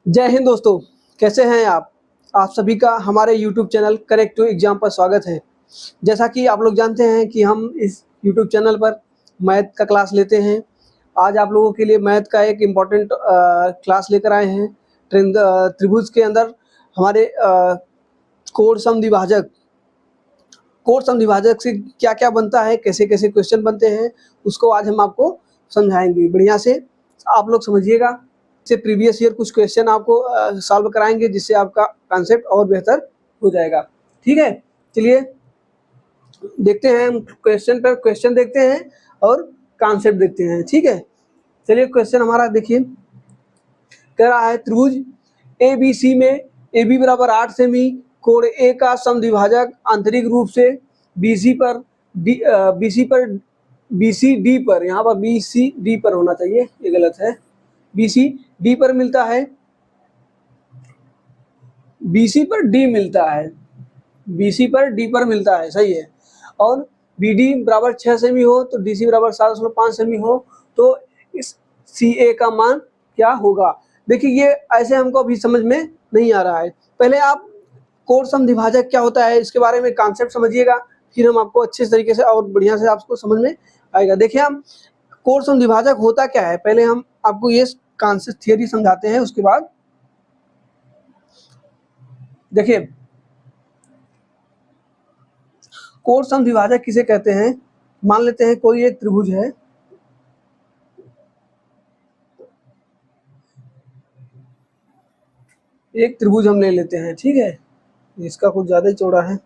जय हिंद दोस्तों, कैसे हैं आप सभी का हमारे YouTube channel correct to exam पर स्वागत है। जैसा कि आप लोग जानते हैं कि हम इस YouTube चैनल पर मैथ का क्लास लेते हैं। आज आप लोगों के लिए मैथ का एक इम्पॉर्टेंट क्लास लेकर आए हैं। त्रिभुज के अंदर हमारे कोण सम द्विभाजक से क्या क्या बनता है, कैसे कैसे क्वेश्चन बनते हैं, उसको आज हम आपको समझाएंगे। बढ़िया से आप लोग समझिएगा। से प्रीवियस ईयर कुछ क्वेश्चन आपको सॉल्व कराएंगे, जिससे आपका कॉन्सेप्ट और बेहतर हो जाएगा। ठीक है, चलिए देखते हैं। हम क्वेश्चन पर क्वेश्चन देखते हैं और कॉन्सेप्ट देखते हैं। ठीक है, चलिए क्वेश्चन हमारा देखिए। कह रहा है त्रिभुज ABC में AB बराबर 8 सेमी, कोण A का समद्विभाजक आंतरिक रूप से BC पर BCD पर, यहाँ पर BCD पर होना चाहिए, ये गलत है, BCD पर मिलता है, BC पर D मिलता है, BC पर D पर मिलता है, सही है। और BD बराबर 6 सेमी हो तो DC बराबर 7.5 सेमी हो तो इस CA का मान क्या होगा। देखिए ये ऐसे हमको अभी समझ में नहीं आ रहा है। पहले आप कोण समद्विभाजक क्या होता है इसके बारे में कॉन्सेप्ट समझिएगा, फिर हम आपको अच्छे तरीके से और बढ़िया से आपको समझ में आएगा। देखिए हम कोण समद्विभाजक होता क्या है, पहले हम आपको ये कॉन्सेप्ट थियरी समझाते हैं, उसके बाद देखिए कोण समद्विभाजक किसे कहते हैं। मान लेते हैं कोई एक त्रिभुज है, एक त्रिभुज हम ले लेते हैं। ठीक है, इसका कुछ ज्यादा ही चौड़ा है।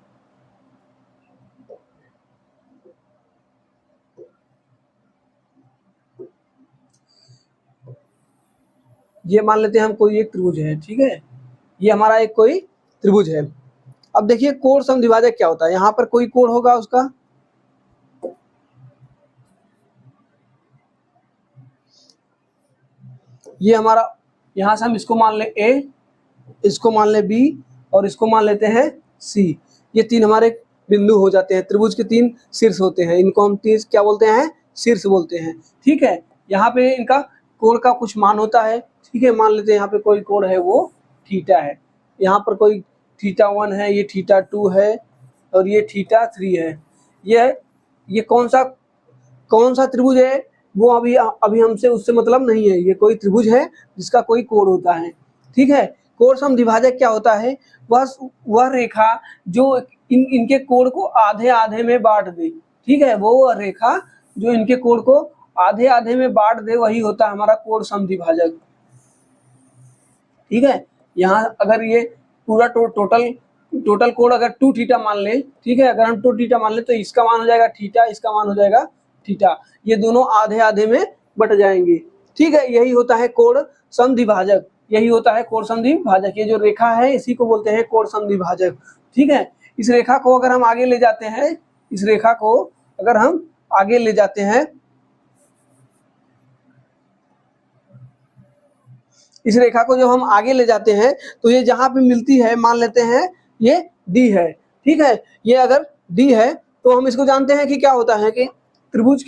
ये मान लेते हैं हम कोई एक त्रिभुज है। ठीक है, ये हमारा एक कोई त्रिभुज है। अब देखिए कोण समद्विभाजक क्या होता है। यहाँ पर कोई कोण होगा उसका, ये हमारा, यहाँ से हम इसको मान ले A, इसको मान ले B और इसको मान लेते हैं C। ये तीन हमारे बिंदु हो जाते हैं। त्रिभुज के तीन शीर्ष होते हैं, इनको हम तीन क्या बोलते हैं, शीर्ष बोलते हैं। ठीक है, यहाँ पे इनका कोण का कुछ मान होता है। ठीक है, मान लेते हैं यहाँ पे कोई कोण है वो थीटा है, यहाँ पर कोई θ1 है, ये θ2 है और ये θ3 है। ये कौन सा त्रिभुज है वो अभी हमसे उससे मतलब नहीं है। ये कोई त्रिभुज है जिसका कोई कोण होता है। ठीक है, कोण समद्विभाजक क्या होता है, बस वह रेखा जो इनके कोण को आधे आधे में बांट दे। ठीक है, वो रेखा जो इनके कोण को आधे आधे में बांट दे, वही होता है हमारा कोण समद्विभाजक। ठीक है, यहाँ अगर ये पूरा टोटल कोण अगर 2θ मान ले, ठीक है, अगर हम 2θ मान ले तो इसका मान हो जाएगा θ, इसका मान हो जाएगा θ। ये दोनों आधे आधे में बट जाएंगे। ठीक है, यही होता है कोण समद्विभाजक, यही होता है कोण समद्विभाजक। ये जो रेखा है इसी को बोलते हैं कोण समद्विभाजक। ठीक है, इस रेखा को अगर हम आगे ले जाते हैं, इस रेखा को अगर हम आगे ले जाते हैं, इस रेखा को जब हम आगे ले जाते हैं तो ये जहां पे मिलती है, मान लेते हैं ये D है। ठीक है, ये अगर D है तो हम इसको जानते हैं कि क्या होता है कि त्रिभुज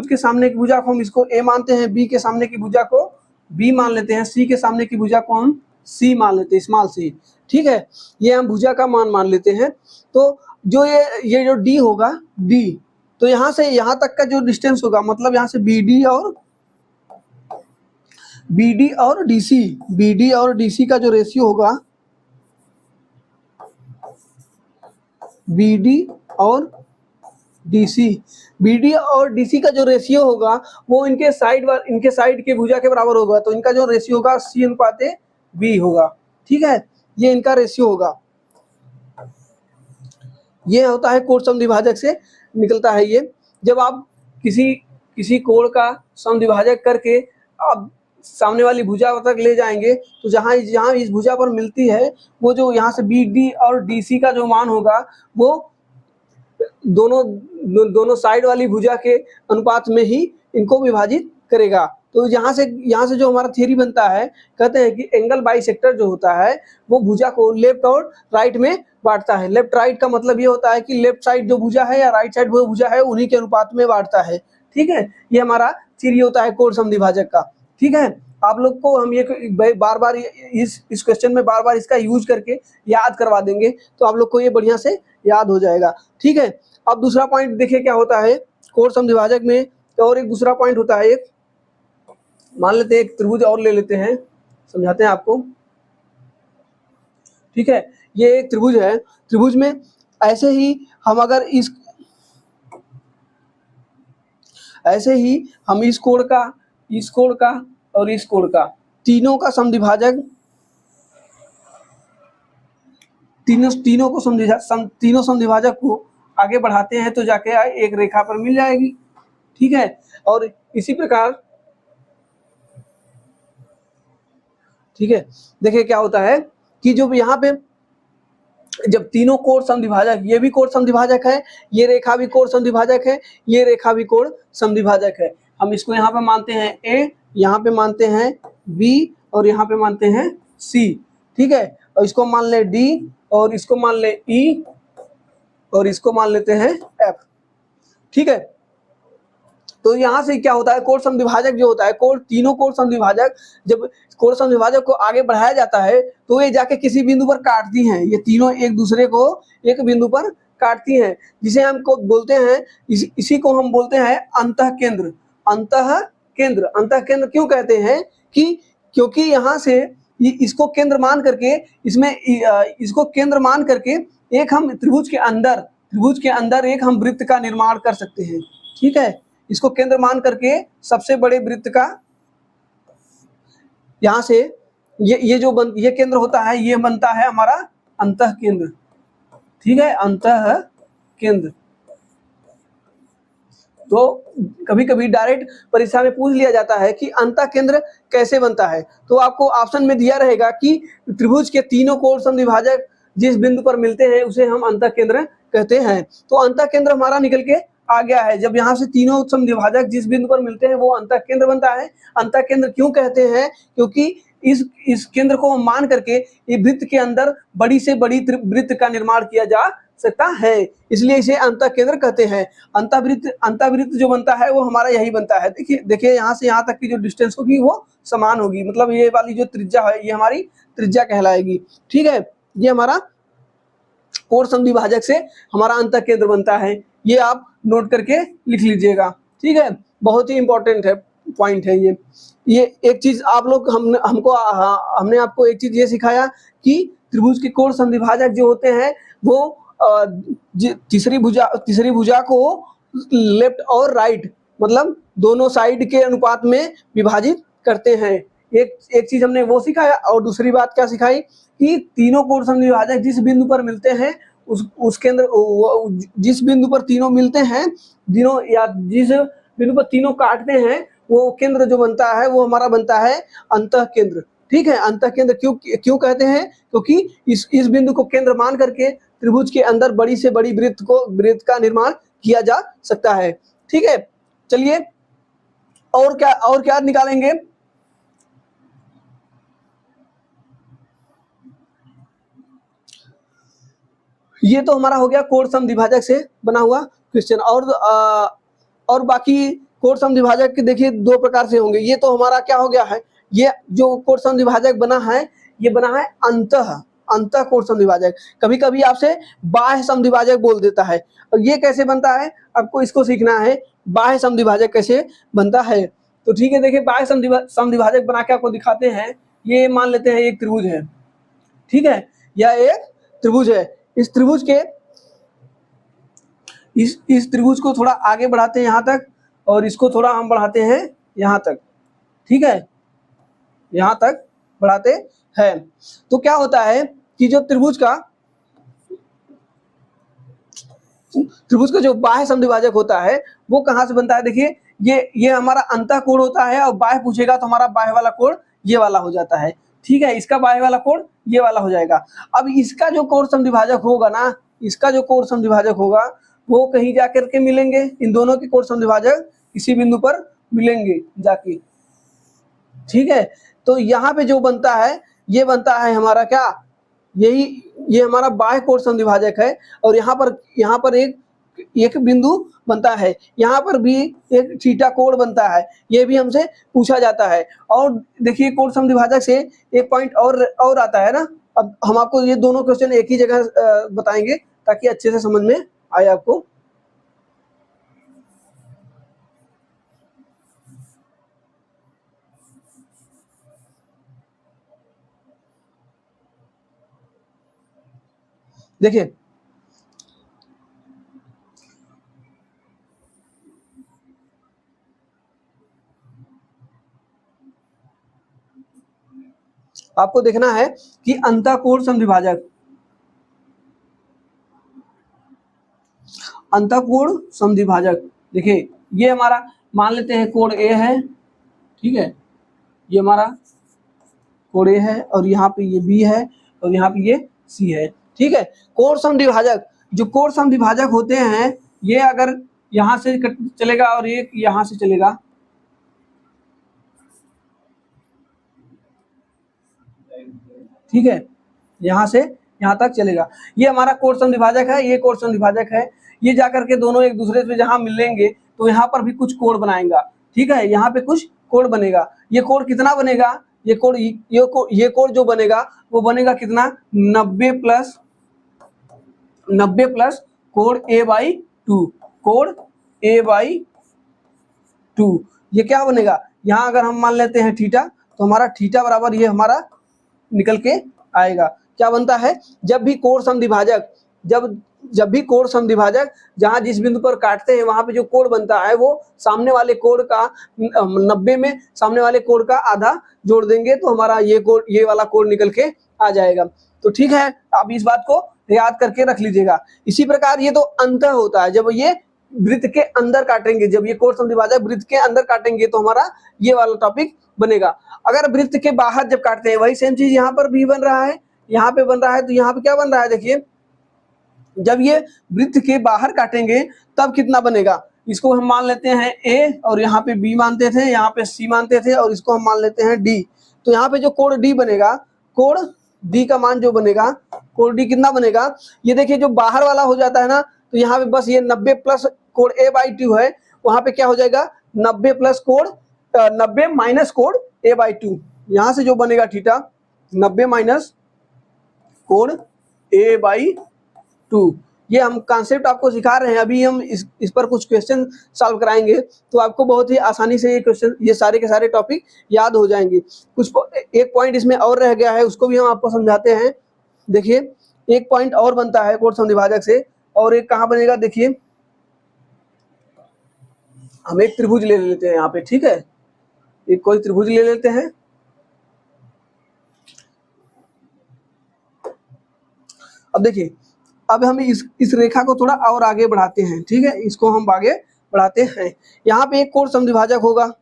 के सामने की भुजा को हम इसको A मानते हैं, B के सामने की भुजा को B मान लेते हैं, C के सामने की भुजा को हम C मान लेते हैं, स्मॉल c। ठीक है, ये हम भुजा का मान लेते हैं। तो जो ये जो D होगा D, तो यहाँ से यहाँ तक का जो डिस्टेंस होगा, मतलब यहाँ से BD और DC का जो रेशियो होगा, BD और DC का जो रेशियो होगा वो इनके साइड के भुजा के बराबर होगा। तो इनका जो रेशियो होगा C/B होगा। ठीक है, ये इनका रेशियो होगा। ये होता है कोण समद्विभाजक से निकलता है ये। जब आप किसी कोण का समद्विभाजक करके आप सामने वाली भुजा तक ले जाएंगे तो जहां इस भुजा पर मिलती है, वो जो यहाँ से BD और DC का जो मान होगा वो दोनों साइड वाली भुजा के अनुपात में ही इनको विभाजित करेगा। तो यहाँ से जो हमारा थ्योरी बनता है, कहते हैं कि एंगल बाइसेक्टर जो होता है वो भुजा को लेफ्ट और राइट में बांटता है। लेफ्ट राइट का मतलब ये होता है कि लेफ्ट साइड जो भुजा है या राइट साइड वो भुजा है, उन्हीं के अनुपात में बांटता है। ठीक है, ये हमारा थ्योरी होता है कोण समद्विभाजक का। ठीक है, आप लोग को हम ये बार बार इस क्वेश्चन में बार बार इसका यूज करके याद करवा देंगे, तो आप लोग को ये बढ़िया से याद हो जाएगा। ठीक है, अब दूसरा पॉइंट देखिए क्या होता है कोण समद्विभाजक में। और एक दूसरा पॉइंट होता है, एक मान लेते हैं एक त्रिभुज और ले लेते हैं, समझाते हैं आपको। ठीक है, ये एक त्रिभुज है, त्रिभुज में ऐसे ही हम अगर इस कोण का, इस कोण का और इस कोण का, तीनों का समद्विभाजक, तीनों समद्विभाजक को आगे बढ़ाते हैं तो जाके एक रेखा पर मिल जाएगी। ठीक है, और इसी प्रकार ठीक है, देखिए क्या होता है कि जो यहाँ पे जब तीनों कोण समद्विभाजक, ये भी कोण समद्विभाजक है, ये रेखा भी कोण समद्विभाजक है, ये रेखा भी कोण समद्विभाजक है, हम इसको यहाँ पे मानते हैं ए, यहाँ पे मानते हैं बी और यहाँ पे मानते हैं सी। ठीक है, और इसको मान ले डी और इसको मान ले ई और इसको मान लेते हैं एफ। ठीक है, तो यहाँ से क्या होता है कोण समद्विभाजक जो होता है, तीनों कोण समद्विभाजक, जब कोण समद्विभाजक को आगे बढ़ाया जाता है तो ये जाके किसी बिंदु पर काटती हैं, ये तीनों एक दूसरे को एक बिंदु पर काटती हैं, जिसे हमको बोलते हैं, इसी को हम बोलते हैं अंतःकेंद्र। अंतःकेंद्र क्यों कहते हैं कि क्योंकि यहाँ से इसको केंद्र मान करके, इसमें इसको केंद्र मान करके एक हम त्रिभुज के अंदर एक हम वृत्त का निर्माण कर सकते हैं। ठीक है, इसको केंद्र मान करके सबसे बड़े वृत्त का, यहाँ से ये केंद्र होता है, ये बनता है हमारा अंतःकेंद्र। ठीक है, अंतःकेंद्र। तो कभी कभी डायरेक्ट परीक्षा में पूछ लिया जाता है कि अंतःकेंद्र कैसे बनता है, तो आपको ऑप्शन में दिया रहेगा कि त्रिभुज के तीनों कोण समद्विभाजक जिस बिंदु पर मिलते हैं उसे हम अंतःकेंद्र कहते हैं। तो अंतःकेंद्र हमारा निकल के आ गया है, जब यहाँ से तीनों समद्विभाजक जिस बिंदु पर मिलते हैं वो अंतःकेंद्र बनता है। अंतःकेंद्र क्यों कहते हैं, क्योंकि इस केंद्र को मान करके ये वृत्त के अंदर बड़ी से बड़ी वृत्त का निर्माण किया जा सकता है, इसलिए इसे अंतःकेंद्र कहते हैं। अंतःवृत्त जो बनता है वो हमारा यही बनता है। देखिए यहाँ से यहाँ तक की जो डिस्टेंस होगी वो समान होगी, मतलब ये वाली जो त्रिज्या है ये हमारी त्रिज्या कहलाएगी। ठीक है, ये हमारा कोण समद्विभाजक से हमारा अंतःकेंद्र बनता है, ये आप नोट करके लिख लीजिएगा। ठीक है, बहुत ही इंपॉर्टेंट है पॉइंट है ये एक चीज आप लोग हमने आपको एक चीज ये सिखाया कि त्रिभुज के कोण समद्विभाजक जो होते हैं वो तीसरी भुजा को लेफ्ट और राइट, मतलब दोनों साइड के अनुपात में विभाजित करते हैं। एक चीज हमने वो सिखाया, और दूसरी बात क्या सिखाई कि तीनों कोण समद्विभाजक जिस बिंदु पर मिलते हैं उस केंद्र, जिस बिंदु पर तीनों मिलते हैं, जिस बिंदु पर तीनों काटते हैं, वो केंद्र जो बनता है वो हमारा बनता है अंतःकेंद्र। ठीक है, अंतःकेंद्र क्यों कहते हैं, क्योंकि इस बिंदु को केंद्र मान करके त्रिभुज के अंदर बड़ी से बड़ी वृत्त का निर्माण किया जा सकता है। ठीक है, चलिए और क्या निकालेंगे। ये तो हमारा हो गया कोण समद्विभाजक से बना हुआ क्वेश्चन। और बाकी कोण समद्विभाजक के देखिए दो प्रकार से होंगे। ये तो हमारा क्या हो गया है, ये जो कोण समद्विभाजक बना है ये बना है अंतः कोण समद्विभाजक। कभी कभी आपसे बाह्य समद्विभाजक बोल देता है, और ये कैसे बनता है आपको इसको सीखना है, बाह्य समद्विभाजक कैसे बनता है। तो ठीक है, देखिए बाह्य समद्विभाजक बना के आपको दिखाते हैं। ये मान लेते हैं एक त्रिभुज है। ठीक है, यह एक त्रिभुज है। इस त्रिभुज के इस त्रिभुज को थोड़ा आगे बढ़ाते हैं यहाँ तक, और इसको थोड़ा हम बढ़ाते हैं यहाँ तक। ठीक है, यहाँ तक बढ़ाते हैं, तो क्या होता है कि जो त्रिभुज का जो बाह्य समद्विभाजक होता है वो कहाँ से बनता है। देखिए ये हमारा अंतः कोण होता है, और बाह्य पूछेगा तो हमारा बाह्य वाला कोण ये वाला हो जाता है। ठीक है, इसका बाह्य वाला कोण ये वाला हो जाएगा। अब इसका जो कोण समद्विभाजक होगा ना, इसका जो कोण समद्विभाजक होगा वो कहीं जाकर के मिलेंगे, इन दोनों के कोण समद्विभाजक किसी बिंदु पर मिलेंगे जाके। ठीक है, तो यहाँ पे जो बनता है ये बनता है हमारा क्या, ये हमारा बाह्य कोण समद्विभाजक है, और यहाँ पर एक एक बिंदु बनता है, यहाँ पर भी एक थीटा कोण बनता है, ये भी हमसे पूछा जाता है। और देखिए कोण समद्विभाजक से एक पॉइंट और आता है ना। अब हम आपको ये दोनों क्वेश्चन एक ही जगह बताएंगे ताकि अच्छे से समझ में आए आपको। देखिए आपको देखना है कि अंतःकोण समद्विभाजक, अंतःकोण समद्विभाजक, देखिए ये हमारा मान लेते हैं कोण ए है, ठीक है, ये हमारा कोण ए है और यहाँ पे ये बी है और यहाँ पे ये सी है, ठीक है। कोण समद्विभाजक, जो कोण समद्विभाजक होते हैं ये अगर यहाँ से चलेगा और ये यहाँ से चलेगा, ठीक है, यहाँ से यहाँ तक चलेगा, ये हमारा कोण समद्विभाजक है, ये कोण समद्विभाजक है। ये जाकर के दोनों एक दूसरे से जहाँ मिलेंगे तो यहाँ पर भी कुछ कोण बनाएगा, ठीक है, यहाँ पे कुछ कोण बनेगा। ये कोण कितना बनेगा, ये कोण जो बनेगा वो बनेगा कितना, 90 प्लस कोण a/2, कोण a/2, ये क्या बनेगा, यहाँ अगर हम मान लेते हैं थीटा तो हमारा थीटा बराबर ये हमारा निकल के आएगा। क्या बनता है, जब भी कोण समद्विभाजक, जब भी कोण समद्विभाजक जहां जिस बिंदु पर काटते हैं वहां पे जो कोण बनता है वो सामने वाले कोण का 90 में सामने वाले कोण का आधा जोड़ देंगे तो हमारा ये वाला कोण निकल के आ जाएगा। तो ठीक है, आप इस बात को याद करके रख लीजिएगा। इसी प्रकार ये तो अंतः होता है, जब ये वृत्त के अंदर काटेंगे, जब ये कोण समद्विभाजक वृत्त के अंदर काटेंगे तो हमारा ये वाला टॉपिक बनेगा। अगर वृत्त के बाहर जब काटते हैं, वही सेम चीज यहाँ पर भी बन रहा है, यहाँ पे बन रहा है, तो यहाँ पे क्या बन रहा है, देखिए जब ये वृत्त के बाहर काटेंगे तब कितना बनेगा, इसको हम मान लेते हैं ए और यहाँ पे बी मानते थे, यहाँ पे सी मानते थे और इसको हम मान लेते हैं डी। तो यहाँ पे जो कोण डी बनेगा, कोण डी का मान जो बनेगा, कोण डी कितना बनेगा, ये देखिए जो बाहर वाला हो जाता है ना, तो यहाँ पे बस ये 90 प्लस कोण a/2 है, वहां पे क्या हो जाएगा 90 प्लस कोण 90 माइनस कोण a/2, यहाँ से जो बनेगा थीटा 90 माइनस कोण a/2। ये हम कॉन्सेप्ट आपको सिखा रहे हैं, अभी हम इस पर कुछ क्वेश्चन सॉल्व कराएंगे तो आपको बहुत ही आसानी से ये क्वेश्चन, ये सारे के सारे टॉपिक याद हो जाएंगे। कुछ एक पॉइंट इसमें और रह गया है, उसको भी हम आपको समझाते हैं। देखिए एक पॉइंट और बनता है कोण समद्विभाजक से, और एक कहाँ बनेगा, देखिए हम एक त्रिभुज ले लेते हैं यहाँ पे, ठीक है, एक कोई त्रिभुज ले लेते हैं। अब देखिए, अब हम इस रेखा को थोड़ा और आगे बढ़ाते हैं, ठीक है, इसको हम आगे बढ़ाते हैं। यहाँ पे एक कोण समद्विभाजक होगा,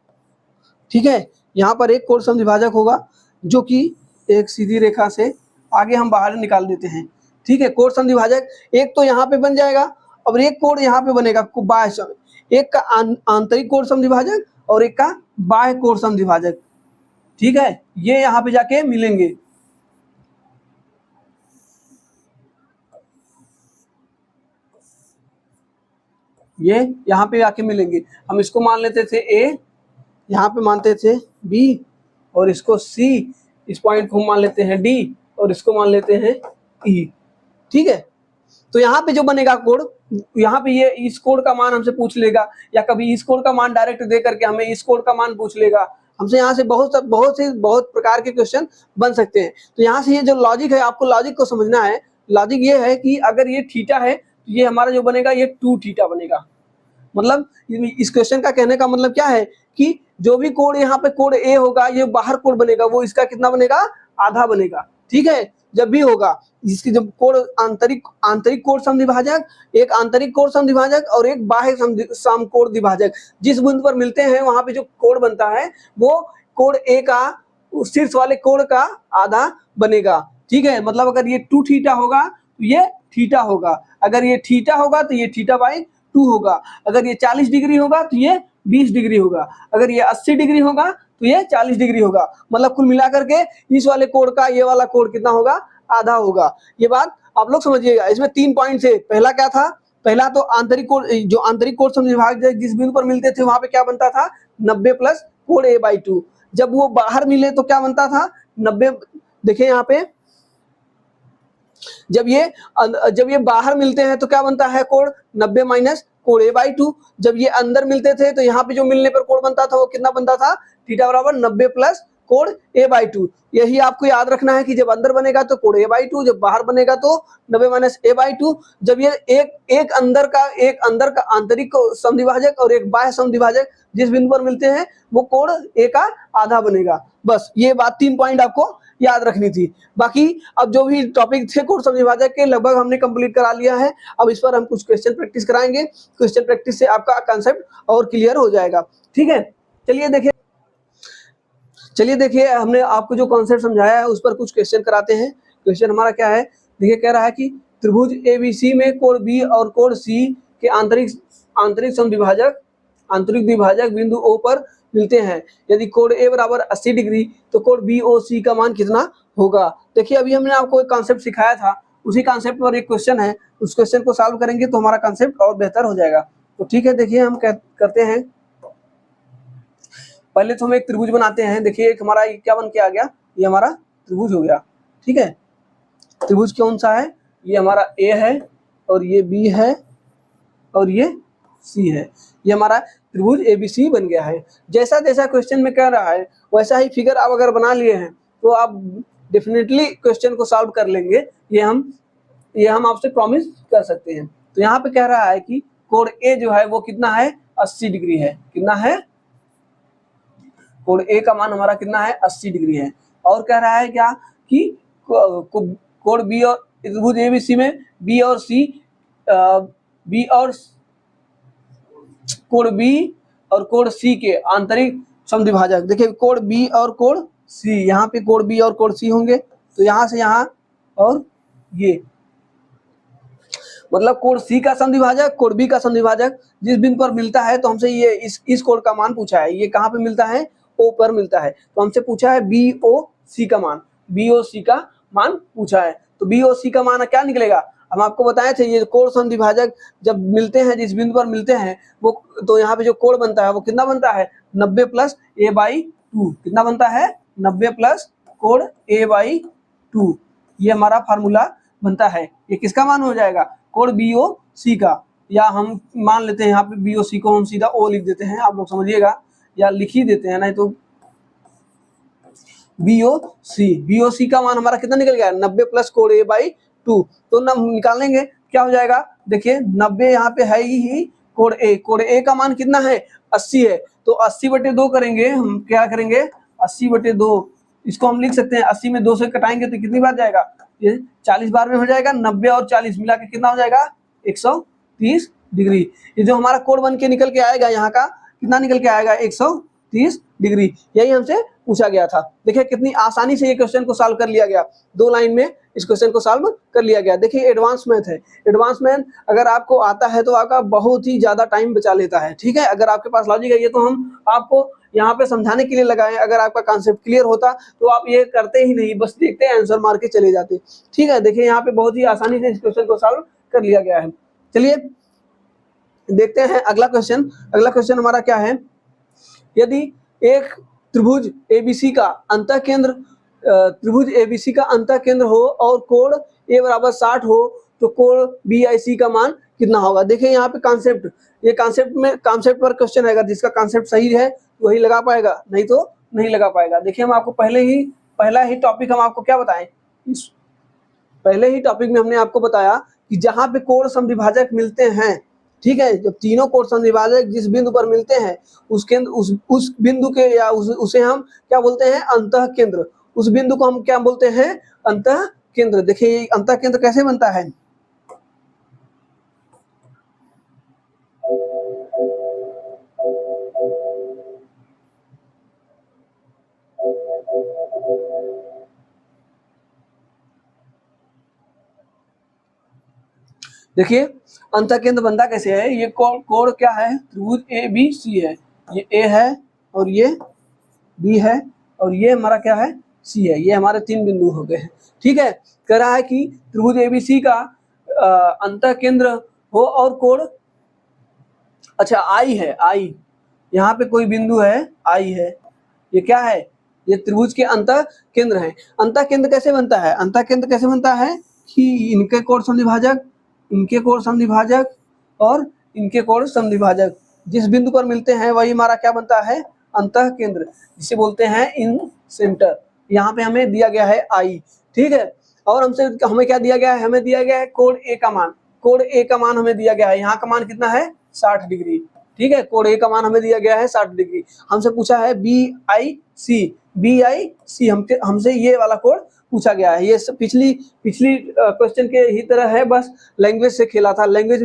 ठीक है, यहाँ पर एक कोण समद्विभाजक होगा जो कि एक सीधी रेखा से आगे हम बाहर निकाल देते हैं, ठीक है। कोण समद्विभाजक एक तो यहाँ पे बन जाएगा और एक कोण यहाँ पे बनेगा बाह्य, एक का आंतरिक कोण समद्विभाजक और एक का बाह्य कोण समद्विभाजक, ठीक है, ये यहाँ पे जाके मिलेंगे। ये यहाँ पे आके मिलेंगे, हम इसको मान लेते थे ए, यहाँ पे मानते थे बी और इसको सी, इस पॉइंट को मान लेते हैं डी और इसको मान लेते हैं ई, ठीक है। तो यहाँ पे जो बनेगा कोण, यहाँ पे ये इस कोण का मान हमसे पूछ लेगा, या कभी इस कोण का मान डायरेक्ट दे करके हमें इस कोण का मान पूछ लेगा हमसे। यहाँ से बहुत प्रकार के क्वेश्चन बन सकते हैं। तो यहाँ से ये जो लॉजिक है, आपको लॉजिक को समझना है। लॉजिक ये है कि अगर ये थीटा है तो ये हमारा जो बनेगा ये 2 थीटा बनेगा। मतलब इस क्वेश्चन का कहने का मतलब क्या है कि जो भी कोण यहाँ पे कोण ए होगा, ये बाहर कोण बनेगा, वो इसका कितना बनेगा, आधा बनेगा, ठीक है। जब भी होगा इसकी जब कोण आंतरिक कोण समद्विभाजक, एक आंतरिक कोण समद्विभाजक और एक बाह्य समकोण द्विभाजक, जिस बिंदु पर मिलते हैं वहां पे जो कोण बनता है वो कोण ए का शीर्ष वाले कोण का आधा बनेगा, ठीक है। मतलब अगर ये 2 थीटा होगा तो ये थीटा होगा, अगर ये थीटा होगा तो ये थीटा/2 होगा, अगर ये 40 डिग्री होगा तो ये 20 डिग्री होगा, अगर ये 80 डिग्री होगा तो ये 40 डिग्री होगा। मतलब कुल मिलाकर के इस वाले कोण का ये वाला कोण कितना होगा, आधा होगा। ये बात आप लोग समझिएगा। इसमें 3 पॉइंट्स है। पहला क्या था, पहला तो आंतरिक कोण, जो आंतरिक कोण समद्विभाजक जिस बिंदु पर मिलते थे वहां पे क्या बनता था 90 प्लस कोण a/2। जब वो बाहर मिले तो क्या बनता था 90, देखिए यहाँ पे जब ये बाहर मिलते हैं तो क्या बनता है कोण 90 माइनस कोण a/2। जब ये अंदर मिलते थे तो यहाँ पे जो मिलने पर कोण बनता था वो कितना बनता था थीटा बराबर 90 प्लस कोण a/2। यही आपको याद रखना है कि जब अंदर बनेगा तो कोण a/2, जब बाहर बनेगा तो 90 माइनस a/2। जब ये एक अंदर का आंतरिक समद्विभाजक और एक बाह्य समद्विभाजक जिस बिंदु पर मिलते हैं वो कोण a का आधा बनेगा। बस ये बात 3 पॉइंट आपको याद रखनी थी। बाकी अब जो भी टॉपिक थे कोण समद्विभाजक के लगभग हमने कंप्लीट करा लिया है। अब इस पर हम कुछ क्वेश्चन प्रैक्टिस कराएंगे। क्वेश्चन प्रैक्टिस से आपका कंसेप्ट और क्लियर हो जाएगा। ठीक है, चलिए देखिए हमने आपको जो कॉन्सेप्ट समझाया है उस पर कुछ क्वेश्चन कराते हैं। क्वेश्चन हमारा क्या है, देखिए कह रहा है कि त्रिभुज ABC में कोण B और कोण C के आंतरिक द्विभाजक बिंदु O पर मिलते हैं। यदि कोण A बराबर 80 डिग्री तो कोण BOC का मान कितना होगा। देखिए अभी हमने आपको एक कॉन्सेप्ट सिखाया था, उसी कॉन्सेप्ट पर एक क्वेश्चन है, उस क्वेश्चन को सॉल्व करेंगे तो हमारा कॉन्सेप्ट और बेहतर हो जाएगा। तो ठीक है, देखिए हम करते हैं। पहले तो हम एक त्रिभुज बनाते हैं। देखिए एक हमारा क्या बन के आ गया, ये हमारा त्रिभुज हो गया। ठीक है, त्रिभुज कौन सा है, ये हमारा A है और ये B है और ये C है। ये हमारा त्रिभुज ABC बन गया है। जैसा जैसा क्वेश्चन में कह रहा है वैसा ही फिगर आप अगर बना लिए हैं तो आप डेफिनेटली क्वेश्चन को सॉल्व कर लेंगे। ये हम आपसे प्रॉमिस कर सकते हैं। तो यहाँ पे कह रहा है कि कोण A जो है वो कितना है 80 डिग्री है। कितना है, कोण A का मान हमारा कितना है 80 डिग्री है। और कह रहा है क्या कि कोण B और त्रिभुज ABC में B और कोण C के आंतरिक समद्विभाजक, देखिए कोण B और कोण C, यहाँ पे कोण B और कोण C होंगे तो यहाँ से यहाँ और ये मतलब कोण C का समद्विभाजक कोण B का समद्विभाजक जिस बिंदु पर मिलता है तो हमसे ये इस कोण का मान पूछा है। ये कहाँ पे मिलता है, O पर मिलता है। तो हमसे पूछा है BOC का मान, BOC का मान पूछा है। तो BOC का मान क्या निकलेगा, हम आपको बताए थे ये कोण समद्विभाजक जब मिलते हैं जिस बिंदु पर मिलते हैं वो, तो यहाँ पे जो कोण बनता है वो कितना बनता है 90 प्लस a/2। कितना बनता है 90 प्लस कोण a/2। ये हमारा फार्मूला बनता है। ये किसका मान हो जाएगा, कोण BOC का, या हम मान लेते हैं यहाँ पे BOC को हम सीधा O लिख देते हैं, आप लोग समझिएगा, या लिख ही देते हैं, नहीं तो BOC का मान हमारा कितना निकल गया 90 प्लस कोण a/2। तो निकाल लेंगे क्या हो जाएगा, देखिए 90 यहाँ पे है ही कोण A का मान कितना है 80 है। तो 80/2 करेंगे हम, क्या करेंगे 80/2, इसको हम लिख सकते हैं 80 में 2 से कटाएंगे तो कितनी बार जाएगा, ये 40 बार में हो जाएगा। 90 और 40 मिला के कितना हो जाएगा 130 डिग्री। ये जो हमारा कोण बन के निकल के आएगा यहाँ का कितना निकल के आएगा 130 डिग्री। यही हमसे पूछा गया था। देखिए कितनी आसानी से ये क्वेश्चन को सॉल्व कर लिया गया, 2 लाइन में इस क्वेश्चन को सॉल्व कर लिया गया। देखिए एडवांस मैथ है, एडवांस मैथ अगर आपको आता है तो आपका बहुत ही ज्यादा टाइम बचा लेता है। ठीक है, अगर आपके पास लॉजिक है, ये तो हम आपको यहाँ पे समझाने के लिए लगाए। अगर आपका कॉन्सेप्ट क्लियर होता तो आप ये करते ही नहीं, बस देखते आंसर मार के चले जाते। ठीक है, देखिए यहाँ पे बहुत ही आसानी से इस क्वेश्चन को सॉल्व कर लिया गया है। चलिए देखते हैं अगला क्वेश्चन। अगला क्वेश्चन हमारा क्या है, यदि एक त्रिभुज ABC का अंतः केंद्र हो और कोण A बराबर 60 हो तो कोण BIC का मान कितना होगा। देखिए यहाँ पे कॉन्सेप्ट, ये कॉन्सेप्ट पर क्वेश्चन है, जिसका कॉन्सेप्ट सही है वही लगा पाएगा, नहीं तो नहीं लगा पाएगा। देखिए हम आपको पहला ही टॉपिक हम आपको क्या बताएं, इस पहले ही टॉपिक में हमने आपको बताया कि जहां पे कोण समद्विभाजक मिलते हैं, ठीक है, जब तीनों कोण समद्विभाजक जिस बिंदु पर मिलते हैं उस बिंदु के या उसे हम क्या बोलते हैं अंतः केंद्र। उस बिंदु को हम क्या बोलते हैं अंतः केंद्र। देखिए अंतः केंद्र कैसे बनता है, देखिए अंतः केंद्र बनता कैसे है। ये कोण क्या है, त्रिभुज ABC है, ये A है और ये B है और ये हमारा क्या है C है। ये हमारे 3 बिंदु हो गए हैं। ठीक है, कह रहा है कि त्रिभुज ABC का अंतः केंद्र हो और कोण, अच्छा आई है, आई यहाँ पे कोई बिंदु है, आई है, ये क्या है, ये त्रिभुज के अंतः केंद्र है। अंतः केंद्र कैसे बनता है, अंतः केंद्र कैसे बनता है कि इनके कोण समद्विभाजक, इनके कोण समद्विभाजक और इनके कोण समद्विभाजक जिस बिंदु पर मिलते हैं वही हमारा क्या बनता है, अंतः केंद्र, जिसे बोलते हैं इन सेंटर। यहाँ पे हमें दिया गया है आई, ठीक है। और हमें क्या दिया गया है, हमें दिया गया है कोण ए का मान, कोण ए का मान हमें दिया गया है, यहाँ का मान कितना है 60 डिग्री, ठीक है। कोण ए का मान हमें दिया गया है 60 डिग्री। हमसे पूछा है बी आई सी, हमसे ये वाला कोण पूछा गया है। ये पिछली क्वेश्चन के ही तरह है, बस लैंग्वेज से खेला था। लैंग्वेज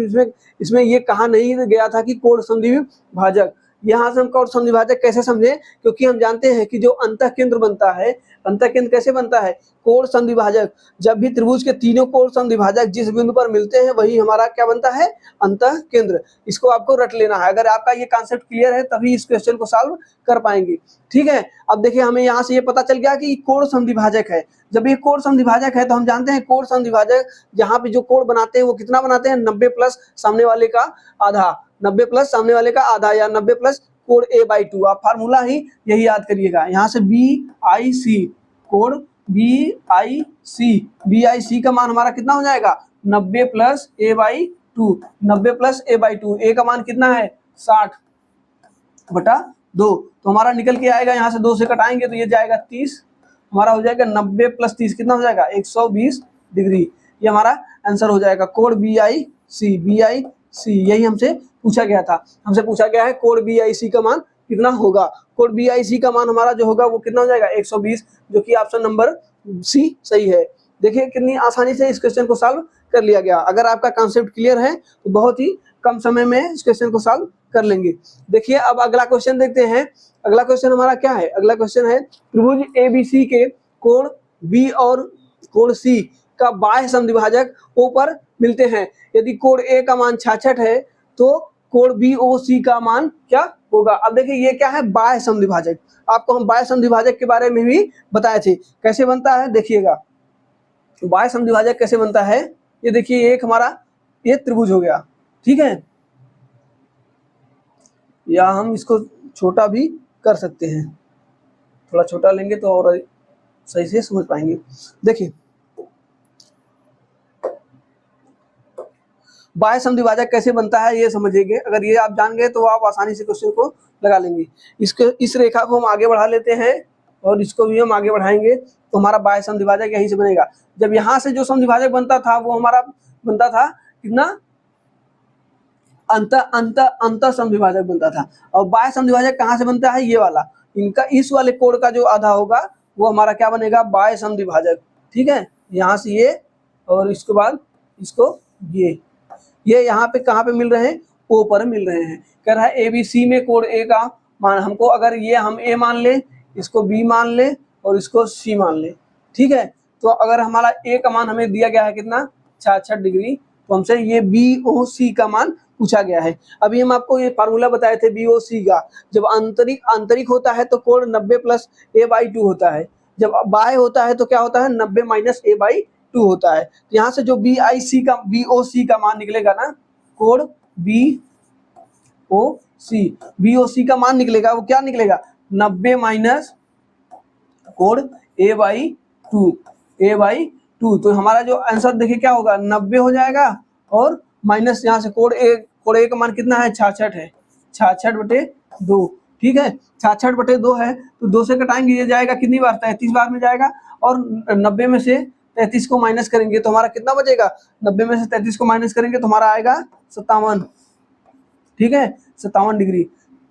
इसमें ये कहा नहीं गया था कि कोण समद्विभाजक। यहाँ से हम कोण समद्विभाजक कैसे समझे, क्योंकि हम जानते हैं कि जो अंतः केंद्र बनता है, अंतः केंद्र कैसे बनता है, कोण समद्विभाजक। जब भी त्रिभुज के तीनों कोण समद्विभाजक जिस बिंदु पर मिलते हैं वही हमारा क्या बनता है, अंतः केंद्र। इसको आपको रट लेना है। अगर आपका ये कॉन्सेप्ट क्लियर है तभी इस क्वेश्चन को सॉल्व कर पाएंगे, ठीक है। अब देखिए हमें यहाँ से ये पता चल गया कि कोण समद्विभाजक है। जब ये कोण समद्विभाजक है तो हम जानते हैं कोण समद्विभाजक जहाँ पे जो कोण बनाते हैं वो कितना बनाते हैं, 90 प्लस सामने वाले का आधा, 90 प्लस सामने वाले का आधा या 90 प्लस कोण a/2। आप फार्मूला ही यही याद करिएगा। यहाँ से BIC, कोण BIC का मान हमारा कितना हो जाएगा, 90 plus a/2, 90 plus a/2। a का मान कितना है 60/2, तो हमारा निकल के आएगा, यहाँ से 2 से कटाएंगे तो ये जाएगा 30, हमारा हो जाएगा 90 प्लस 30 कितना हो जाएगा 120 डिग्री। ये हमारा आंसर हो जाएगा कोण BIC, यही हमसे पूछा गया था। हमसे पूछा गया है कोण BIC का मान कितना होगा। कोण BIC का मान हमारा जो होगा वो कितना हो जाएगा 120, जो कि ऑप्शन नंबर सी सही है। देखिए कितनी आसानी से इस क्वेश्चन को सॉल्व कर लिया गया। अगर आपका कॉन्सेप्ट क्लियर है तो बहुत ही कम समय में इस क्वेश्चन को सॉल्व कर लेंगे। देखिए अब अगला क्वेश्चन देखते हैं। अगला क्वेश्चन हमारा क्या है, अगला क्वेश्चन है त्रिभुज ABC के कोण B और कोण C का बाह्य समद्विभाजक O पर मिलते हैं। यदि कोण A का मान 66 है तो कोण BOC का मान क्या होगा। अब देखिए ये क्या है, बाह्य समद्विभाजक। आपको हम बाह्य समद्विभाजक के बारे में भी बताए थे, कैसे बनता है देखिएगा। बाह्य समद्विभाजक कैसे बनता है, ये देखिए एक हमारा ये त्रिभुज हो गया, ठीक है, या हम इसको छोटा भी कर सकते हैं, थोड़ा छोटा लेंगे तो और सही से समझ पाएंगे। देखिए बाह्य समद्विभाजक कैसे बनता है ये समझिएगा। अगर ये आप जान गए तो आप आसानी से क्वेश्चन को लगा लेंगे। इस रेखा को हम आगे बढ़ा लेते हैं और इसको भी हम आगे बढ़ाएंगे तो हमारा बाह्य समद्विभाजक यहीं से बनेगा। जब यहाँ से जो समद्विभाजक बनता था वो हमारा बनता था कितना, अंतः समद्विभाजक बनता था। और बाह्य समद्विभाजक कहाँ से बनता है, ये वाला, इनका इस वाले कोण का जो आधा होगा वो हमारा क्या बनेगा, बाह्य समद्विभाजक, ठीक है। यहाँ से ये और इसके बाद इसको ये यहाँ पे कहाँ पे मिल रहे हैं, O पर मिल रहे हैं। कह रहा है ABC में कोण A का मान हमको, अगर ये हम A मान ले, इसको B मान ले और इसको C मान ले, ठीक है। तो अगर हमारा A का मान हमें दिया गया है कितना 66 डिग्री, तो हमसे ये BOC का मान पूछा गया है। अभी हम आपको ये फार्मूला बताए थे BOC का। जब आंतरिक होता है तो कोण 90 प्लस a/2 होता है, जब बाह्य होता है तो क्या होता है 90 माइनस a/2 होता है। तो यहाँ से जो BOC का मान निकलेगा ना, कोण BOC का मान निकलेगा, वो क्या निकलेगा 90 माइनस कोण a/2। तो हमारा जो आंसर देखिए क्या होगा 90 हो जाएगा और माइनस यहाँ से कोण A का मान कितना है 66 है, 66/2, ठीक है, 66/2 है तो 2 से घटाएंगे, ये जाएगा कितनी बार 33 बार में जाएगा। और 90 में से 33 को माइनस करेंगे तो हमारा कितना बचेगा, 90 में से 33 को माइनस करेंगे तो हमारा आएगा 57, ठीक है, 57 डिग्री,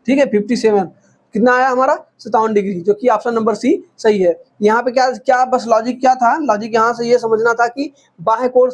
ठीक है, 57 कितना आया हमारा 57 डिग्री, जो कि ऑप्शन नंबर सी सही है। यहाँ पे क्या बस लॉजिक क्या था, लॉजिक यहाँ से ये समझना था कि बाह्य कोण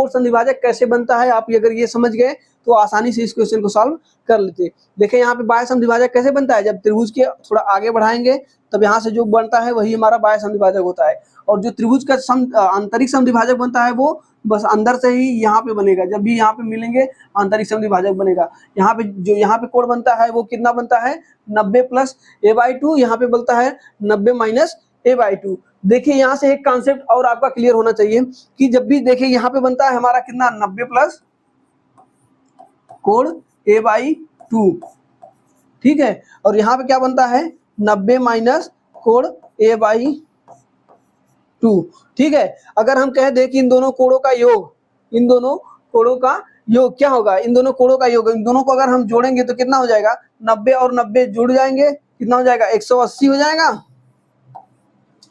समद्विभाजक कैसे बनता है। आप अगर ये समझ गए तो आसानी से इस क्वेश्चन को सॉल्व कर लेते। देखिए यहाँ पे बाह्य समद्विभाजक कैसे बनता है, जब त्रिभुज के थोड़ा आगे बढ़ाएंगे तब यहाँ से जो बनता है वही हमारा बाह्य समद्विभाजक होता है। और जो त्रिभुज का आंतरिक समद्विभाजक बनता है वो बस अंदर से ही यहाँ पे बनेगा, जब भी यहाँ पे मिलेंगे आंतरिक समद्विभाजक बनेगा। यहाँ पे कोण बनता है वो कितना बनता है 90 प्लस a/2, यहाँ पे बनता है 90 माइनस a/2। देखिए यहाँ से एक कॉन्सेप्ट और आपका क्लियर होना चाहिए कि जब भी देखिए यहाँ पे बनता है हमारा कितना 90 प्लस कोण a बाई 2, ठीक है। और यहाँ पे क्या बनता है 90 माइनस कोण a बाई 2, ठीक है। अगर हम कह दें कि इन दोनों कोणों का योग, इन दोनों कोणों का योग क्या होगा, इन दोनों कोणों का योग, इन दोनों को अगर हम जोड़ेंगे तो कितना हो जाएगा 90 और 90 जुड़ जाएंगे, कितना हो जाएगा 180 हो जाएगा।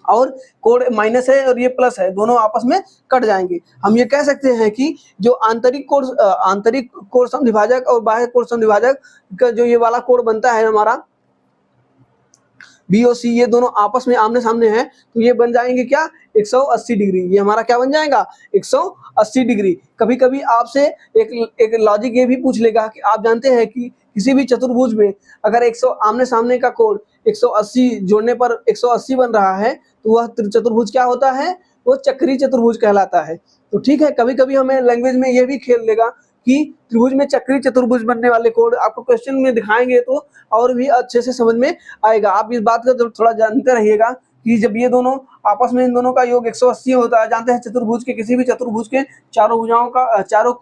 और कोण माइनस है और ये प्लस है, दोनों आपस में कट जाएंगे। हम ये कह सकते हैं कि जो आंतरिक कोण समद्विभाजक और बाह्य कोण समद्विभाजक का जो ये वाला कोण बनता है हमारा बी और सी, ये दोनों आपस में आमने सामने हैं, तो ये बन जाएंगे क्या 180 डिग्री। ये हमारा क्या बन जाएगा 180 डिग्री। कभी कभी आपसे एक लॉजिक ये भी पूछ लेगा कि आप जानते हैं कि किसी भी चतुर्भुज में अगर 100 आमने सामने का कोण 180 जोड़ने पर 180 बन रहा है तो वह चतुर्भुज क्या होता है, वो चक्रीय चतुर्भुज कहलाता है। तो ठीक है, कभी कभी हमें लैंग्वेज में ये भी खेल लेगा कि त्रिभुज में चक्रीय चतुर्भुज बनने वाले कोण आपको क्वेश्चन में दिखाएंगे तो और भी अच्छे से समझ में आएगा। आप इस बात का थोड़ा जानते रहिएगा कि जब ये दोनों आपस में इन दोनों का योग 180 होता है, जानते हैं चतुर्भुज के किसी भी चतुर्भुज के चारों भुजाओं का चारों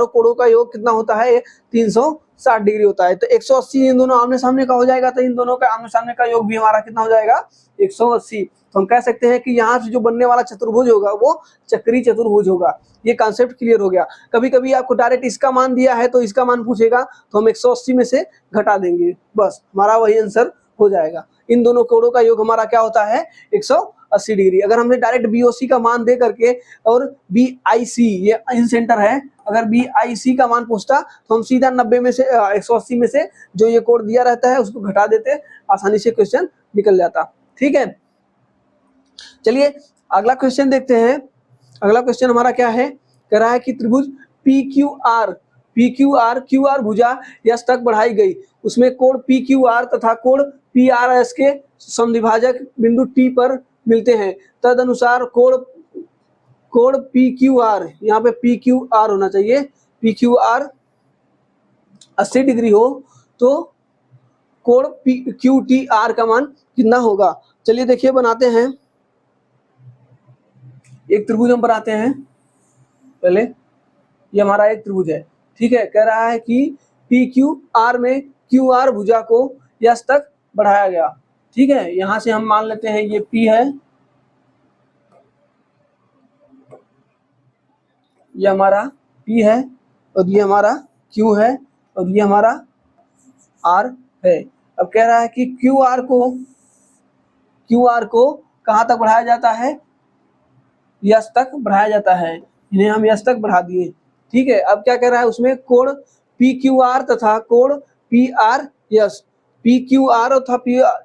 कोणों का योग कितना होता है 360 डिग्री होता है। तो 180 इन दोनों आमने सामने का हो जाएगा, तो इन दोनों का आमने सामने का योग भी हमारा कितना हो जाएगा 180। तो हम कह सकते हैं कि यहाँ से जो बनने वाला चतुर्भुज होगा वो चक्रीय चतुर्भुज होगा। ये कॉन्सेप्ट क्लियर हो गया। कभी कभी आपको डायरेक्ट इसका मान दिया है तो इसका मान पूछेगा तो हम 180 में से घटा देंगे, बस हमारा वही आंसर हो जाएगा। इन दोनों कोणों का योग हमारा क्या होता है 180 डिग्री। अगर हमने डायरेक्ट BOC का मान दे करके और BIC ये इन सेंटर है, अगर BIC का मान पूछता तो हम सीधा 90 में से 180 में से जो ये कोण दिया रहता है उसको घटा देते, आसानी से क्वेश्चन निकल जाता। ठीक है, चलिए अगला क्वेश्चन देखते हैं। अगला क्वेश्चन हमारा क्या है, कह रहा है कि त्रिभुज PQR भुजा यस तक बढ़ाई गई, उसमें कोण PQR तथा कोण PRS के समद्विभाजक बिंदु T पर मिलते हैं, तदनुसार कोण PQR, यहाँ पे PQR होना चाहिए, PQR 80 डिग्री हो तो कोण QTR का मान कितना होगा। चलिए देखिए बनाते हैं, एक त्रिभुज हम बनाते हैं पहले। ये हमारा एक त्रिभुज है, ठीक है। कह रहा है कि PQR में QR भुजा को यस तक बढ़ाया गया, ठीक है। यहां से हम मान लेते हैं ये P है, ये हमारा P है और ये हमारा Q है और ये हमारा R है। अब कह रहा है कि QR को कहां तक बढ़ाया जाता है, यस तक बढ़ाया जाता है। इन्हें हम यस तक बढ़ा दिए, ठीक है। अब क्या कह रहा है, उसमें कोण PQR तथा कोण PRS, PQR तथा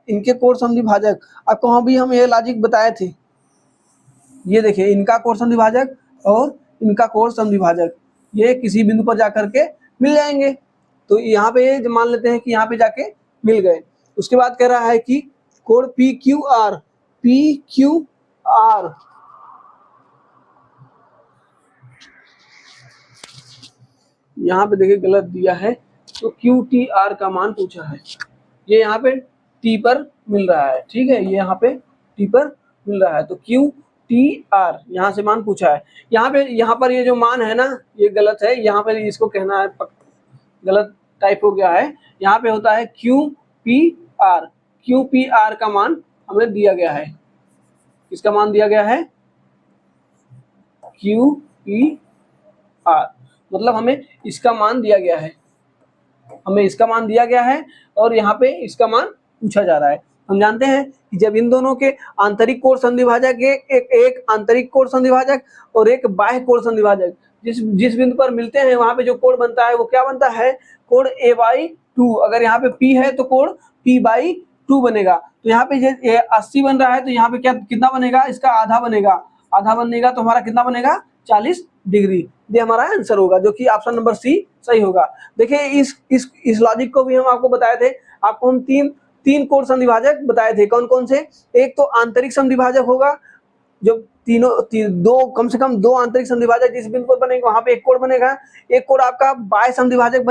इनके कोण समद्विभाजक, आपको वहां भी हम ये लॉजिक बताए थे। ये देखिए इनका कोण समद्विभाजक और इनका कोण समद्विभाजक ये किसी बिंदु पर जाकर के मिल जाएंगे। तो यहाँ पे मान लेते हैं कि यहाँ पे जाके मिल गए। उसके बाद कह रहा है कि कोण PQR यहाँ पे देखिए गलत दिया है, तो QTR का मान पूछा है। ये यहाँ पे T पर मिल रहा है, ठीक है, ये यहाँ पे T पर मिल रहा है, तो QTR यहाँ से मान पूछा है। यहाँ पर ये जो मान है ना ये गलत है, यहाँ पर इसको कहना है गलत टाइप हो गया है। यहाँ पे होता है QPR का मान हमें दिया गया है। किसका मान दिया गया है, QPR, मतलब हमें इसका मान दिया गया है, हमें इसका मान दिया गया है और यहाँ पे इसका मान पूछा जा रहा है। हम जानते हैं कि जब इन दोनों के आंतरिक कोण समद्विभाजक एक आंतरिक कोण समद्विभाजक और एक बाह्य कोण समद्विभाजक जिस बिंदु पर मिलते हैं वहां पे जो कोण बनता है वो क्या बनता है, कोण A/2। अगर यहाँ पे P है तो कोण P/2 बनेगा। तो यहाँ पे ये 80 बन रहा है तो यहाँ पे कितना बनेगा, इसका आधा बनेगा तो हमारा कितना बनेगा 40 डिग्री। ये हमारा आंसर होगा, जो कि ऑप्शन नंबर सी सही होगा। देखिए इस लॉजिक को भी हम आपको बताए थे। आपको हम तीन कोण समद्विभाजक बताए थे, कौन कौन से। एक तो आंतरिक समद्विभाजक होगा, जो कम से कम दो आंतरिक समद्विभाजक जिस बिंदु पर बनेंगे वहां पे एक कोण बनेगा। एक कोण आपका बाह्य समद्विभाजक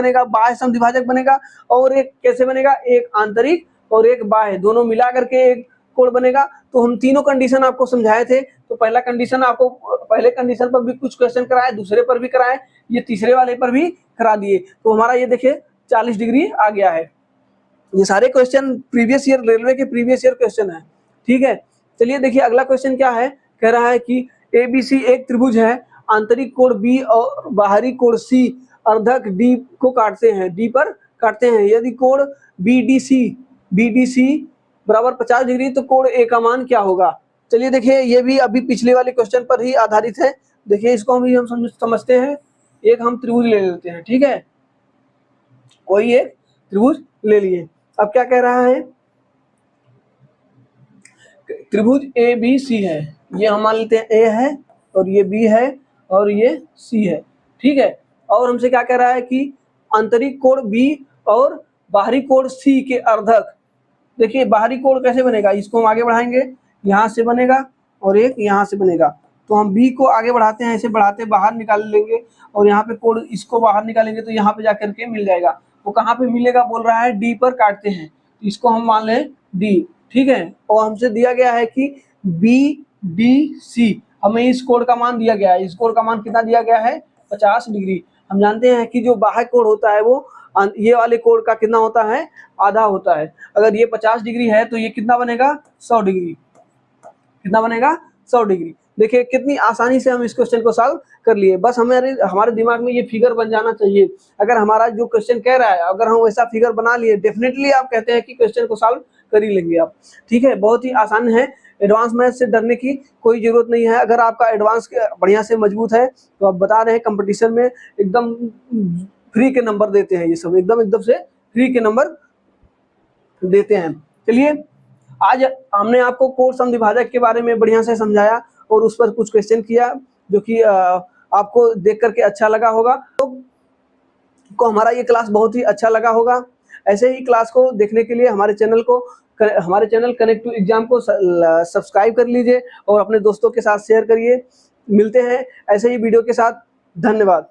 बनेगा, और एक कैसे बनेगा, एक आंतरिक और एक बाह्य दोनों मिला करके एक कोण बनेगा। तो हम तीनों कंडीशन आपको समझाए थे। तो पहला कंडीशन आपको पहले कंडीशन पर भी कुछ क्वेश्चन कराए, दूसरे पर भी कराए, ये तीसरे वाले पर भी करा दिए। तो हमारा ये देखिए 40 डिग्री आ गया है। ये सारे क्वेश्चन प्रीवियस ईयर, रेलवे के प्रीवियस ईयर क्वेश्चन है। ठीक है, चलिए देखिए अगला क्वेश्चन क्या है। कह रहा है कि ABC एक त्रिभुज है, आंतरिक कोण B और बाहरी कोण C अर्धक D को काटते हैं, D पर काटते हैं। यदि कोण BDC बराबर 50 डिग्री तो कोण A का मान क्या होगा। चलिए देखिए ये भी अभी पिछले वाले क्वेश्चन पर ही आधारित है। देखिए इसको हम समझते हैं। एक हम त्रिभुज ले लेते हैं, ठीक है, कोई एक त्रिभुज ले लिए। अब क्या कह रहा है, त्रिभुज ABC है, ये हम मान लेते हैं A है और ये B है और ये C है, ठीक है। और हमसे क्या कह रहा है कि आंतरिक कोण B और बाहरी कोण C के अर्धक। देखिए बाहरी कोण कैसे बनेगा, इसको हम आगे बढ़ाएंगे, यहाँ से बनेगा और एक यहाँ से बनेगा। तो हम B को आगे बढ़ाते हैं, ऐसे बढ़ाते बाहर निकाल लेंगे और यहाँ पे कोण इसको बाहर निकालेंगे तो यहाँ पे जाकर के मिल जाएगा। वो कहाँ पे मिलेगा बोल रहा है, D पर काटते हैं, इसको हम मान लें D, ठीक है। और हमसे दिया गया है कि BDC, हमें इस कोण का मान दिया गया है। इस कोण का मान कितना दिया गया है, 50 डिग्री। हम जानते हैं कि जो बाह्य कोण होता है वो ये वाले कोण का कितना होता है, आधा होता है। अगर ये 50 डिग्री है तो ये कितना बनेगा, 100 डिग्री। कितना बनेगा, 100 डिग्री। देखिए कितनी आसानी से हम इस क्वेश्चन को सॉल्व कर लिए। बस हमारे दिमाग में ये फिगर बन जाना चाहिए। अगर हमारा जो क्वेश्चन कह रहा है, अगर हम वैसा फिगर बना लिए, डेफिनेटली आप कहते हैं कि क्वेश्चन को सॉल्व कर ही लेंगे आप। ठीक है, बहुत ही आसान है। एडवांस मैथ से डरने की कोई जरूरत नहीं है। अगर आपका एडवांस बढ़िया से मजबूत है तो आप बता रहे हैं कंपटीशन में एकदम फ्री के नंबर देते हैं। ये सब एकदम से फ्री के नंबर देते हैं। चलिए आज हमने आपको कोण समद्विभाजक के बारे में बढ़िया से समझाया और उस पर कुछ क्वेश्चन किया, जो कि आपको देख करके अच्छा लगा होगा। तो हमारा ये क्लास बहुत ही अच्छा लगा होगा। ऐसे ही क्लास को देखने के लिए हमारे चैनल कनेक्ट टू एग्जाम को सब्सक्राइब कर लीजिए और अपने दोस्तों के साथ शेयर करिए। मिलते हैं ऐसे ही वीडियो के साथ। धन्यवाद।